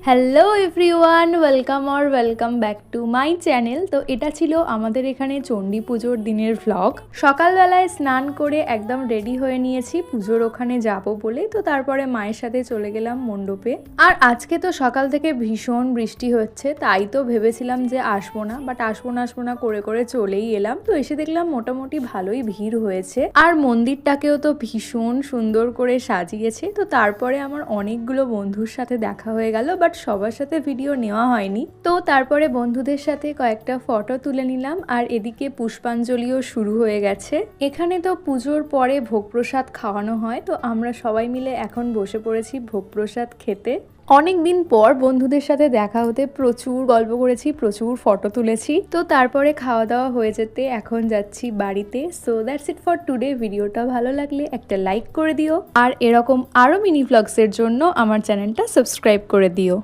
Hello everyone, welcome back to my channel. তো এটা ছিল আমাদের এখানে চণ্ডী পুজোর দিনের ভ্লগ। সকালবেলায় স্নান করে একদম রেডি হয়ে নিয়েছি পুজোর ওখানে যাব বলে। তো তারপরে মায়ের সাথে চলে গেলাম মণ্ডপে। আর আজকে তো সকাল থেকে ভীষণ বৃষ্টি হচ্ছে, তাই তো ভেবেছিলাম যে আসবো না, বাট আসবো না করে করে চলেই এলাম। তো এসে দেখলাম মোটামুটি ভালোই ভিড় হয়েছে, আর মন্দিরটাকেও তো ভীষণ সুন্দর করে সাজিয়েছে। তো তারপরে আমার অনেকগুলো বন্ধুর সাথে দেখা হয়ে গেল, বাট সবার সাথে ভিডিও নেওয়া হয়নি। তো তারপরে বন্ধুদের সাথে কয়েকটা ফটো তুলে নিলাম, আর এদিকে পুষ্পাঞ্জলিও শুরু হয়ে গেছে। এখানে তো পুজোর পরে ভোগ প্রসাদ খাওয়ানো হয়, তো আমরা সবাই মিলে এখন বসে পড়েছি ভোগ প্রসাদ খেতে। অনেক দিন পর বন্ধুদের সাথে দেখা হতে প্রচুর গল্প করেছি, প্রচুর ফটো তুলেছি। তো তারপরে খাওয়া দাওয়া হয়ে যেতে এখন যাচ্ছি বাড়িতে। So that's it for today. ভিডিওটা ভালো লাগলে একটা লাইক করে দিও, আর এরকম আরো মিনি ভ্লগসের জন্য আমার চ্যানেলটা সাবস্ক্রাইব করে দিও।